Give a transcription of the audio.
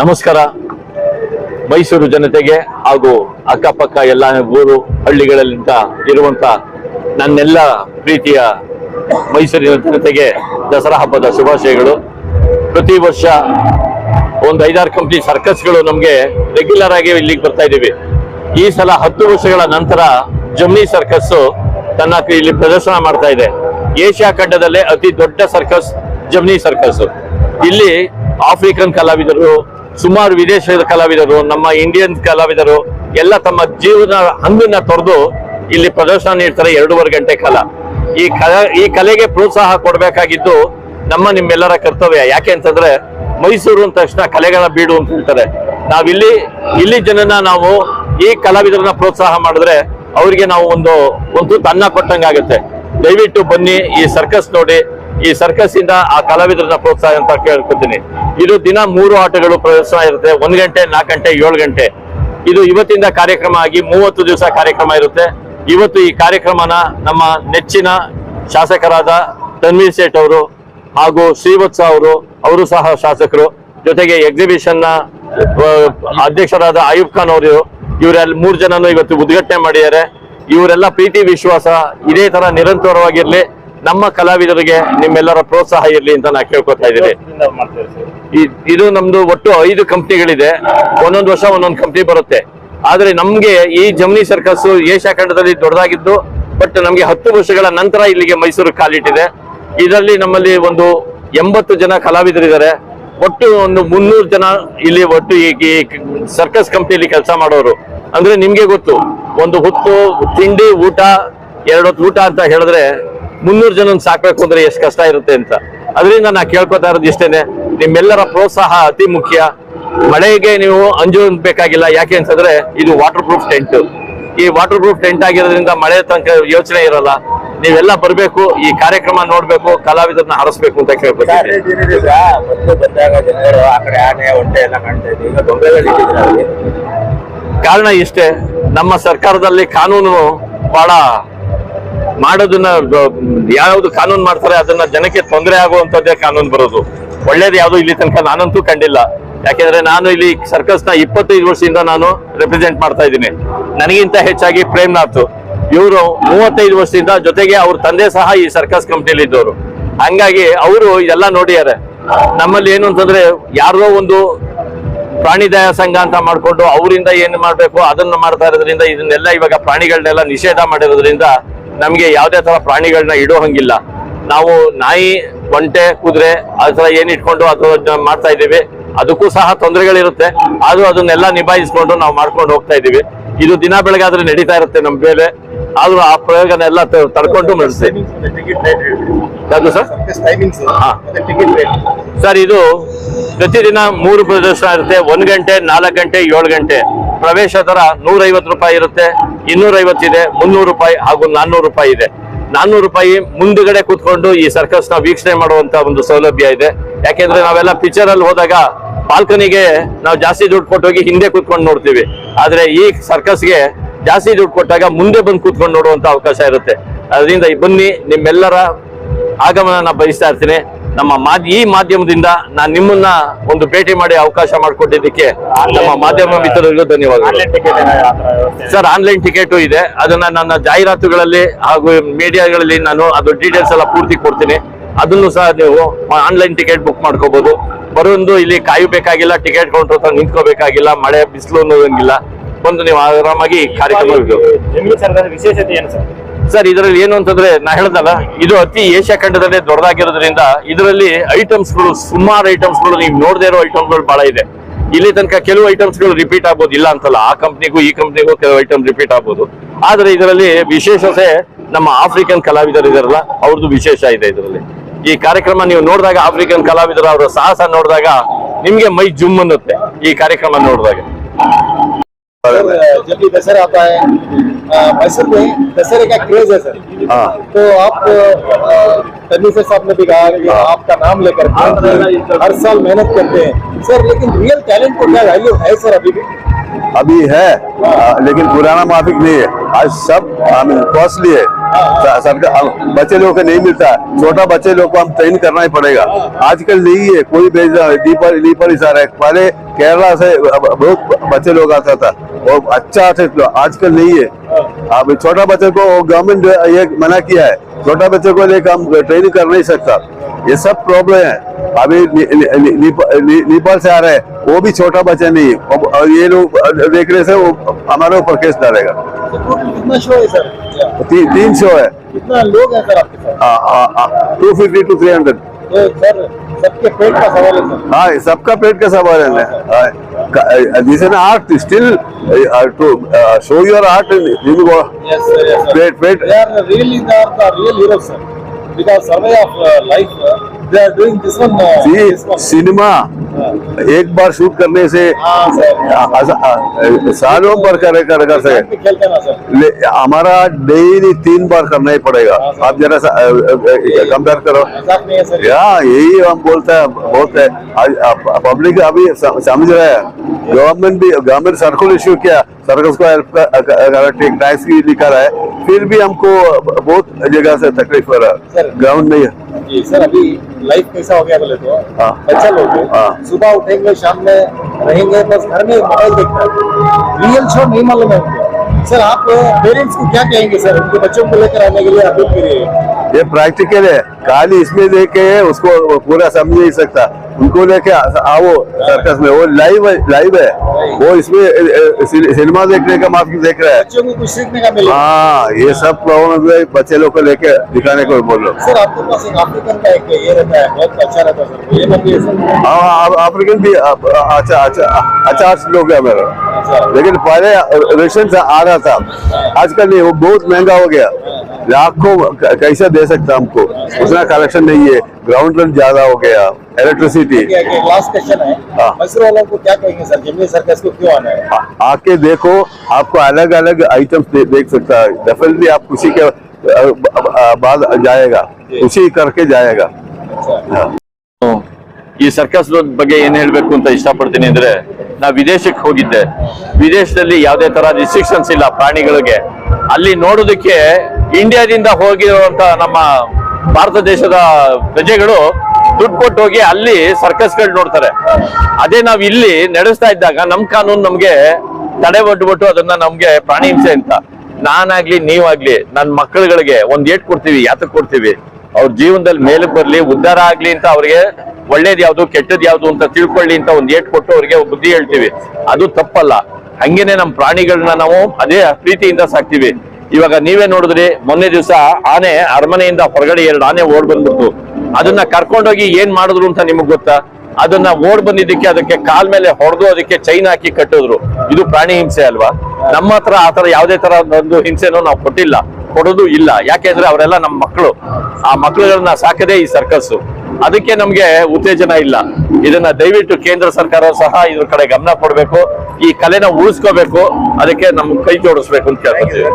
ನಮಸ್ಕಾರ. ಮೈಸೂರು ಜನತೆಗೆ ಹಾಗೂ ಅಕ್ಕಪಕ್ಕ ಎಲ್ಲ ಊರು ಹಳ್ಳಿಗಳಲ್ಲಿಂದ ಇರುವಂತ ನನ್ನೆಲ್ಲ ಪ್ರೀತಿಯ ಮೈಸೂರಿನ ಜನತೆಗೆ ದಸರಾ ಹಬ್ಬದ ಶುಭಾಶಯಗಳು. ಪ್ರತಿ ವರ್ಷ ಒಂದು 5-6 ಕಂಪ್ನಿ ಸರ್ಕಸ್ಗಳು ನಮಗೆ ರೆಗ್ಯುಲರ್ ಆಗಿ ಇಲ್ಲಿಗೆ ಬರ್ತಾ ಇದ್ದೀವಿ. ಈ ಸಲ 10 ವರ್ಷಗಳ ನಂತರ ಜಮ್ನಿ ಸರ್ಕಸ್ ತನ್ನ ಇಲ್ಲಿ ಪ್ರದರ್ಶನ ಮಾಡ್ತಾ ಇದೆ. ಏಷ್ಯಾ ಖಂಡದಲ್ಲೇ ಅತಿ ದೊಡ್ಡ ಸರ್ಕಸ್ ಜಮ್ನಿ ಸರ್ಕಸ್. ಇಲ್ಲಿ ಆಫ್ರಿಕನ್ ಕಲಾವಿದರು, ಸುಮಾರು ವಿದೇಶದ ಕಲಾವಿದರು, ನಮ್ಮ ಇಂಡಿಯನ್ ಕಲಾವಿದರು ಎಲ್ಲ ತಮ್ಮ ಜೀವನ ಹಂಗನ್ನ ತೊರೆದು ಇಲ್ಲಿ ಪ್ರದರ್ಶನ ನೀಡ್ತಾರೆ 2.5 ಗಂಟೆ ಕಾಲ. ಈ ಕಲೆಗೆ ಪ್ರೋತ್ಸಾಹ ಕೊಡಬೇಕಾಗಿದ್ದು ನಿಮ್ಮೆಲ್ಲರ ಕರ್ತವ್ಯ. ಯಾಕೆ ಅಂತಂದ್ರೆ ಮೈಸೂರು ಅಂದ ತಕ್ಷಣ ಕಲೆಗಳ ಬೀಡು ಅಂತ ಹೇಳ್ತಾರೆ. ಇಲ್ಲಿ ಜನನ ನಾವು ಈ ಕಲಾವಿದರನ್ನ ಪ್ರೋತ್ಸಾಹ ಮಾಡಿದ್ರೆ ಅವರಿಗೆ ನಾವು ಒಂದು ತನ್ನ ಕೊಟ್ಟಂಗಾಗುತ್ತೆ. ದಯವಿಟ್ಟು ಬನ್ನಿ, ಈ ಸರ್ಕಸ್ ನೋಡಿ. ಈ ಸರ್ಕಸ್ ಇಂದ ಆ ಕಲಾವಿದರನ್ನ ಪ್ರೋತ್ಸಾಹ ಅಂತ ಕೇಳ್ಕೊತೀನಿ. ಇದು ದಿನ 3 ಆಟಗಳು ಪ್ರದರ್ಶನ ಇರುತ್ತೆ. 1 ಗಂಟೆ, 4 ಗಂಟೆ, 7 ಗಂಟೆ. ಇದು ಇವತ್ತಿಂದ ಕಾರ್ಯಕ್ರಮ ಆಗಿ 30 ದಿವಸ ಕಾರ್ಯಕ್ರಮ ಇರುತ್ತೆ. ಇವತ್ತು ಈ ಕಾರ್ಯಕ್ರಮನ ನಮ್ಮ ನೆಚ್ಚಿನ ಶಾಸಕರಾದ ತನ್ವೀರ್ ಸೇಠ್ ಅವರು ಹಾಗೂ ಶ್ರೀವತ್ಸ ಅವರು ಸಹ ಶಾಸಕರು, ಜೊತೆಗೆ ಎಕ್ಸಿಬಿಷನ್ ನ ಅಧ್ಯಕ್ಷರಾದ ಆಯುಬ್ ಖಾನ್ ಅವರು, ಇವರೆಲ್ಲ 3 ಜನನು ಇವತ್ತು ಉದ್ಘಾಟನೆ ಮಾಡಿದ್ದಾರೆ. ಇವರೆಲ್ಲ ಪ್ರೀತಿ ವಿಶ್ವಾಸ ಇದೇ ತರ ನಿರಂತರವಾಗಿರ್ಲಿ. ನಮ್ಮ ಕಲಾವಿದರಿಗೆ ನಿಮ್ಮೆಲ್ಲರ ಪ್ರೋತ್ಸಾಹ ಇರ್ಲಿ ಅಂತ ನಾ ಕೇಳ್ಕೊತಾ ಇದ್ದೀನಿ. ಇದು ನಮ್ದು ಒಟ್ಟು 5 ಕಂಪ್ನಿಗಳಿದೆ. ಒಂದೊಂದು ವರ್ಷ ಒಂದೊಂದು ಕಂಪ್ನಿ ಬರುತ್ತೆ. ಆದ್ರೆ ನಮ್ಗೆ ಈ ಜಮ್ನಿ ಸರ್ಕಸ್ ಏಷ್ಯಾ ಖಂಡದಲ್ಲಿ ದೊಡ್ಡದಾಗಿದ್ದು, ಬಟ್ ನಮ್ಗೆ 10 ವರ್ಷಗಳ ನಂತರ ಇಲ್ಲಿಗೆ ಮೈಸೂರು ಕಾಲಿಟ್ಟಿದೆ. ಇದರಲ್ಲಿ ನಮ್ಮಲ್ಲಿ ಒಂದು 80 ಜನ ಕಲಾವಿದರಿದ್ದಾರೆ. ಒಟ್ಟು ಒಂದು 300 ಜನ ಇಲ್ಲಿ ಒಟ್ಟು ಈ ಸರ್ಕಸ್ ಕಂಪ್ನಿಯಲ್ಲಿ ಕೆಲಸ ಮಾಡೋರು. ಅಂದ್ರೆ ನಿಮ್ಗೆ ಗೊತ್ತು, ಒಂದು ಹೊತ್ತು ತಿಂಡಿ ಊಟ 2 ಹೊತ್ತು ಊಟ ಅಂತ ಹೇಳಿದ್ರೆ 300 ಜನ ಸಾಕ್ಬೇಕು ಅಂದ್ರೆ ಎಷ್ಟು ಕಷ್ಟ ಇರುತ್ತೆ ಅಂತ. ಅದರಿಂದ ನಾ ಕೇಳ್ಕೊತಾ ಇರೋದು ಇಷ್ಟೇನೆ, ನಿಮ್ಮೆಲ್ಲರ ಪ್ರೋತ್ಸಾಹ ಅತಿ ಮುಖ್ಯ. ಮಳೆಗೆ ನೀವು ಅಂಜಬೇಕಾಗಿಲ್ಲ. ಯಾಕೆ ಅಂತಂದ್ರೆ ಇದು ವಾಟರ್ ಪ್ರೂಫ್ ಟೆಂಟ್. ಈ ವಾಟರ್ ಪ್ರೂಫ್ ಟೆಂಟ್ ಆಗಿರೋದ್ರಿಂದ ಮಳೆ ತನಕ ಯೋಚನೆ ಇರಲ್ಲ. ನೀವೆಲ್ಲ ಬರ್ಬೇಕು, ಈ ಕಾರ್ಯಕ್ರಮ ನೋಡ್ಬೇಕು, ಕಲಾವಿದರನ್ನ ಹರಸ್ಬೇಕು ಅಂತ ಕೇಳ್ಕೊತೀನಿ. ಕಾರಣ ಇಷ್ಟೇ, ನಮ್ಮ ಸರ್ಕಾರದಲ್ಲಿ ಕಾನೂನು ಬಹಳ ಮಾಡೋದನ್ನ, ಯಾವ್ದು ಕಾನೂನು ಮಾಡ್ತಾರೆ ಅದನ್ನ ಜನಕ್ಕೆ ತೊಂದರೆ ಆಗುವಂತದ್ದೇ ಕಾನೂನು ಬರೋದು. ಒಳ್ಳೇದು ಯಾವ್ದು ಇಲ್ಲಿ ತನಕ ನಾನಂತೂ ಕಂಡಿಲ್ಲ. ಯಾಕೆಂದ್ರೆ ನಾನು ಇಲ್ಲಿ ಸರ್ಕಸ್ ನ 25 ವರ್ಷದಿಂದ ನಾನು ರೆಪ್ರೆಸೆಂಟ್ ಮಾಡ್ತಾ ಇದ್ದೀನಿ. ನನಗಿಂತ ಹೆಚ್ಚಾಗಿ ಪ್ರೇಮ್ನಾಥ್ ಇವರು 35 ವರ್ಷದಿಂದ, ಜೊತೆಗೆ ಅವ್ರ ತಂದೆ ಸಹ ಈ ಸರ್ಕಸ್ ಕಂಪ್ನಿಯಲ್ಲಿ ಇದ್ದವರು. ಹಂಗಾಗಿ ಅವರು ಇದೆಲ್ಲ ನೋಡಿದ್ದಾರೆ. ನಮ್ಮಲ್ಲಿ ಏನು ಅಂತಂದ್ರೆ ಯಾರೋ ಒಂದು ಪ್ರಾಣಿ ದಯಾ ಸಂಘ ಅಂತ ಮಾಡ್ಕೊಂಡು ಅವರಿಂದ ಏನು ಮಾಡ್ಬೇಕು ಅದನ್ನ ಮಾಡ್ತಾ ಇರೋದ್ರಿಂದ, ಇದನ್ನೆಲ್ಲ ಇವಾಗ ಪ್ರಾಣಿಗಳನ್ನೆಲ್ಲ ನಿಷೇಧ ಮಾಡಿರೋದ್ರಿಂದ ನಮ್ಗೆ ಯಾವ್ದೇ ತರ ಪ್ರಾಣಿಗಳನ್ನ ಇಡೋ ಹಂಗಿಲ್ಲ. ನಾವು ನಾಯಿ, ಒಂಟೆ, ಕುದುರೆ ಅದರ ಏನ್ ಇಟ್ಕೊಂಡು ಅದು ಮಾಡ್ತಾ ಇದ್ದೀವಿ. ಅದಕ್ಕೂ ಸಹ ತೊಂದರೆಗಳಿರುತ್ತೆ. ಆದ್ರೂ ಅದನ್ನೆಲ್ಲ ನಿಭಾಯಿಸ್ಕೊಂಡು ನಾವು ಮಾಡ್ಕೊಂಡು ಹೋಗ್ತಾ ಇದೀವಿ. ಇದು ದಿನ ಬೆಳಗಾದ್ರೆ ನಡೀತಾ ಇರುತ್ತೆ ನಮ್ಮ ಮೇಲೆ. ಆದ್ರೂ ಆ ಪ್ರಯೋಗನೆಲ್ಲ ತಡ್ಕೊಂಡು ನಡೆಸ್ತೀವಿ. ಯಾವುದು ಸರ್? ಸರ್, ಇದು ಪ್ರತಿದಿನ 3 ಪ್ರದರ್ಶನ ಇರುತ್ತೆ. 1 ಗಂಟೆ, 4 ಗಂಟೆ, 7 ಗಂಟೆ. ಪ್ರವೇಶ ದರ 150 ರೂಪಾಯಿ ಇರುತ್ತೆ. 250 ಇದೆ, 300 ರೂಪಾಯಿ ಹಾಗೂ 400 ರೂಪಾಯಿ ಇದೆ. 400 ರೂಪಾಯಿ ಮುಂದುಗಡೆ ಕೂತ್ಕೊಂಡು ಈ ಸರ್ಕಸ್ ನ ವೀಕ್ಷಣೆ ಮಾಡುವಂತ ಒಂದು ಸೌಲಭ್ಯ ಇದೆ. ಯಾಕೆಂದ್ರೆ ನಾವೆಲ್ಲ ಪಿಕ್ಚರ್ ಅಲ್ಲಿ ಹೋದಾಗ ಬಾಲ್ಕನಿಗೆ ನಾವು ಜಾಸ್ತಿ ದುಡ್ಡು ಕೊಟ್ಟೋಗಿ ಹಿಂದೆ ಕೂತ್ಕೊಂಡು ನೋಡ್ತೀವಿ. ಆದ್ರೆ ಈ ಸರ್ಕಸ್ಗೆ ಜಾಸ್ತಿ ದುಡ್ಡು ಕೊಟ್ಟಾಗ ಮುಂದೆ ಬಂದು ಕೂತ್ಕೊಂಡು ನೋಡುವಂತ ಅವಕಾಶ ಇರುತ್ತೆ. ಅದರಿಂದ ಬನ್ನಿ, ನಿಮ್ಮೆಲ್ಲರ ಆಗಮನ ಬಯಸ್ತಾ ಇರ್ತೀನಿ. ಈ ಮಾಧ್ಯಮದಿಂದ ನಾನು ನಿಮ್ಮನ್ನ ಒಂದು ಭೇಟಿ ಮಾಡಿ ಅವಕಾಶ ಮಾಡಿಕೊಟ್ಟಿದ್ದಕ್ಕೆ ನಮ್ಮ ಮಾಧ್ಯಮ ಮಿತ್ರರಿಗೂ ಧನ್ಯವಾದಗಳು. ಸರ್, ಆನ್ಲೈನ್ ಟಿಕೆಟು ಇದೆ. ಅದನ್ನ ನನ್ನ ಜಾಹೀರಾತುಗಳಲ್ಲಿ ಹಾಗೂ ಮೀಡಿಯಾಗಳಲ್ಲಿ ನಾನು ಅದು ಡೀಟೇಲ್ಸ್ ಎಲ್ಲ ಪೂರ್ತಿ ಕೊಡ್ತೀನಿ. ಅದನ್ನು ಸಹ ನೀವು ಆನ್ಲೈನ್ ಟಿಕೆಟ್ ಬುಕ್ ಮಾಡ್ಕೋಬಹುದು. ಬರೋದು ಇಲ್ಲಿ ಕಾಯಬೇಕಾಗಿಲ್ಲ, ಟಿಕೆಟ್ ಕೌಂಟರ್ ಹತ್ರ ನಿಂತ್ಕೋಬೇಕಾಗಿಲ್ಲ, ಮಳೆ ಬಿಸಿಲು ಅನ್ನೋದಂಗಿಲ್ಲ. ಒಂದು ನೀವು ಆರಾಮಾಗಿ ಕಾರ್ಯಕ್ರಮ. ವಿಶೇಷತೆ ಏನು ಸರ್? ಇದರಲ್ಲಿ ಏನು ಅಂತಂದ್ರೆ ನಾ ಹೇಳ್ದಲ್ಲ, ಇದು ಅತಿ ಏಷ್ಯಾ ಖಂಡದಲ್ಲೇ ದೊಡ್ಡದಾಗಿರೋದ್ರಿಂದ ಇದರಲ್ಲಿ ಐಟಮ್ಸ್ಗಳು, ಸುಮಾರು ಐಟಮ್ಸ್ಗಳು, ನೀವು ನೋಡದೇ ಇರೋ ಐಟಮ್ಸ್ಗಳು ಬಹಳ ಇದೆ. ಇಲ್ಲಿ ತನಕ ಕೆಲವು ಐಟಮ್ಸ್ಗಳು ರಿಪೀಟ್ ಆಗ್ಬೋದು, ಇಲ್ಲ ಅಂತಲ್ಲ. ಆ ಕಂಪ್ನಿಗೂ ಈ ಕಂಪ್ನಿಗೂ ಕೆಲವು ಐಟಮ್ ರಿಪೀಟ್ ಆಗ್ಬೋದು. ಆದ್ರೆ ಇದರಲ್ಲಿ ವಿಶೇಷತೆ ನಮ್ಮ ಆಫ್ರಿಕನ್ ಕಲಾವಿದರು ಇದಾರಲ್ಲ, ಅವ್ರದ್ದು ವಿಶೇಷ ಇದೆ ಇದರಲ್ಲಿ. ಈ ಕಾರ್ಯಕ್ರಮ ನೀವು ನೋಡಿದಾಗ, ಆಫ್ರಿಕನ್ ಕಲಾವಿದರು ಅವರ ಸಾಹಸ ನೋಡಿದಾಗ ನಿಮ್ಗೆ ಮೈ ಜುಮ್ ಅನ್ನುತ್ತೆ ಈ ಕಾರ್ಯಕ್ರಮ ನೋಡಿದಾಗ. जब भी दशहरा आता है मैसूर में दशहरे का क्रेज है सर। तो आप तन्वीर साहब ने भी कहा कि आपका नाम लेकर हर साल मेहनत करते हैं सर, लेकिन रियल टैलेंट को क्या वैल्यू है सर? अभी भी अभी है, लेकिन पुराना माफिक नहीं है। आज सब कॉस्टली है, सरकार बच्चे लोगों को नहीं मिलता है। छोटा बच्चे लोग को हम ट्रेन करना ही पड़ेगा। आजकल नहीं है, कोई भेज रहा है लीपर इशारा है। पहले केरला से बहुत बच्चे लोग आता था और अच्छा आता, आजकल नहीं है। अब छोटा बच्चे को गवर्नमेंट ये मना किया है, छोटा बच्चे को लेकर हम ट्रेनिंग कर नहीं सकता। ये सब प्रॉब्लम है। अभी नेपाल से आ रहे हैं, वो भी छोटा बच्चा नहीं है, और ये लोग देखने से वो हमारे ऊपर केस डालेगा। कितना शो है सर? 3 शो है। कितना लोग हैं सर आपके साथ? 250 to 300। तो सर सबके पेट का सवाल है सर। हाँ, सबका पेट का सवाल है। This is art still to show your art Yes sir, yes sir. पेट They are really the real heroes sir. Because survey of life, they are doing this one. This one. Cinema एक बार shoot करने से हाँ sir. सालों पर कर सके। खेलते ना सर। हमारा डेली 3 बार करना ही पड़ेगा। आप जरा कंपेयर करो। मजाक नहीं है सर। यही हम बोलते हैं, बहुत है। पब्लिक अभी समझ रहा है। गवर्नमेंट सर्कुलर इश्यू किया, सर्कस को हेल्प टैक्स की लिखा रहा है, फिर भी हमको बहुत जगह से तकलीफ हो रहा है, ग्राउंड नहीं है। जी सर, अभी लाइफ कैसा हो गया बोले तो बच्चा लोग हैं, सुबह उठेंगे शाम में रहेंगे बस घर में मोबाइल देखना है, रियल शो नहीं मालूम है उनको। सर आप पेरेंट्स को क्या कहेंगे सर उनके बच्चों को लेकर आने के लिए अपील करिए? ये प्रैक्टिकल है, खाली इसमें लेके उसको पूरा समझ नहीं सकता। उनको लेके आओ सर्कस में, वो लाइव है। वो इसमें सिनेमा देखने का माफी देख रहा है, बच्चों को कुछ सीखने का मिलेगा। हाँ, ये सब प्रॉब्लम है, बच्चे लोग को लेके दिखाने को बोल रहा। सर आपके पास एक अफ्रीकन का एक ये रहता है, बहुत अच्छा रहता है सर, ये बताइए सर। हाँ, अफ्रीकन भी अच्छा लोग है मेरा, लेकिन पहले रेशन से आ रहा था, आजकल नहीं, वो बहुत महंगा हो गया। लाखों कैसे दे सकता हमको, उतना कलेक्शन नहीं है, ग्राउंड रेंट ज्यादा हो गया, इलेक्ट्रिसिटी। लास्ट क्वेश्चन है, मैसूर वालों को क्या कहेंगे सर, जमुई सर्कस को क्यों आना है? आके देखो, आपको अलग अलग आइटम्स देख सकता है। डेफिनेटली आप खुशी के बाद जाएगा, खुशी करके जाएगा। ಈ ಸರ್ಕಸ್ ಬಗ್ಗೆ ಏನ್ ಹೇಳ್ಬೇಕು ಅಂತ ಇಷ್ಟಪಡ್ತೀನಿ ಅಂದ್ರೆ, ನಾ ವಿದೇಶಕ್ಕೆ ಹೋಗಿದ್ದೆ. ವಿದೇಶದಲ್ಲಿ ಯಾವುದೇ ತರ ರಿಸ್ಟ್ರಿಕ್ಷನ್ಸ್ ಇಲ್ಲ ಪ್ರಾಣಿಗಳಿಗೆ. ಅಲ್ಲಿ ನೋಡೋದಕ್ಕೆ ಇಂಡಿಯಾದಿಂದ ಹೋಗಿರುವಂತ ನಮ್ಮ ಭಾರತ ದೇಶದ ಪ್ರಜೆಗಳು ದುಡ್ಡು ಕೊಟ್ಟು ಹೋಗಿ ಅಲ್ಲಿ ಸರ್ಕಸ್ಗಳು ನೋಡ್ತಾರೆ. ಅದೇ ನಾವ್ ಇಲ್ಲಿ ನಡೆಸ್ತಾ ಇದ್ದಾಗ ನಮ್ ಕಾನೂನು ನಮ್ಗೆ ತಡೆ ಒಡ್ಬಿಟ್ಟು ಅದನ್ನ ನಮ್ಗೆ ಪ್ರಾಣಿ ಹಿಂಸೆ ಅಂತ, ನಾನಾಗ್ಲಿ ನೀವಾಗ್ಲಿ ನನ್ನ ಮಕ್ಕಳುಗಳಿಗೆ ಒಂದ್ ಏಟ್ ಕೊಡ್ತೀವಿ. ಯಾತಕ್ ಕೊಡ್ತೀವಿ? ಅವ್ರ ಜೀವನದಲ್ಲಿ ಮೇಲಕ್ಕೆ ಬರ್ಲಿ, ಉದ್ಧಾರ ಆಗ್ಲಿ ಅಂತ, ಅವ್ರಿಗೆ ಒಳ್ಳೇದ್ ಯಾವ್ದು ಕೆಟ್ಟದ್ ಯಾವ್ದು ಅಂತ ತಿಳ್ಕೊಳ್ಳಿ ಅಂತ ಒಂದ್ ಏಟ್ ಕೊಟ್ಟು ಅವ್ರಿಗೆ ಬುದ್ಧಿ ಹೇಳ್ತೀವಿ. ಅದು ತಪ್ಪಲ್ಲ. ಹಂಗೇನೆ ನಮ್ ಪ್ರಾಣಿಗಳನ್ನ ನಾವು ಅದೇ ಪ್ರೀತಿಯಿಂದ ಸಾಕ್ತಿವಿ. ಇವಾಗ ನೀವೇ ನೋಡಿದ್ರಿ, ಮೊನ್ನೆ ದಿವಸ ಆನೆ ಅರಮನೆಯಿಂದ ಹೊರಗಡೆ 2 ಆನೆ ಓಡ್ ಬಂದ್ಬಿಟ್ಟು ಅದನ್ನ ಕರ್ಕೊಂಡೋಗಿ ಏನ್ ಮಾಡಿದ್ರು ಅಂತ ನಿಮಗ್ ಗೊತ್ತಾ? ಅದನ್ನ ಓಡ್ ಬಂದಿದ್ದಕ್ಕೆ ಅದಕ್ಕೆ ಕಾಲ್ ಮೇಲೆ ಹೊಡೆದು ಅದಕ್ಕೆ ಚೈನ್ ಹಾಕಿ ಕಟ್ಟಿದ್ರು. ಇದು ಪ್ರಾಣಿ ಹಿಂಸೆ ಅಲ್ವಾ? ನಮ್ಮ ಹತ್ರ ಆತರ ಯಾವುದೇ ತರ ಒಂದು ಹಿಂಸೆನೂ ನಾವು ಕೊಟ್ಟಿಲ್ಲ, ಕೊಡೋದು ಇಲ್ಲ. ಯಾಕೆಂದ್ರೆ ಅವರೆಲ್ಲ ನಮ್ಮ ಮಕ್ಕಳು. ಆ ಮಕ್ಕಳುಗಳನ್ನ ಸಾಕದೇ ಈ ಸರ್ಕಸ್. ಅದಕ್ಕೆ ನಮ್ಗೆ ಉತ್ತೇಜನ ಇಲ್ಲ. ಇದನ್ನ ದಯವಿಟ್ಟು ಕೇಂದ್ರ ಸರ್ಕಾರ ಸಹ ಇದ್ರ ಕಡೆ ಗಮನ ಕೊಡ್ಬೇಕು. ಈ ಕಲೆನ ಉಳಿಸ್ಕೋಬೇಕು. ಅದಕ್ಕೆ ನಮ್ಗೆ ಕೈ ಜೋಡಿಸ್ಬೇಕು ಅಂತ ಕೇಳ್ಕೊತೀವಿ.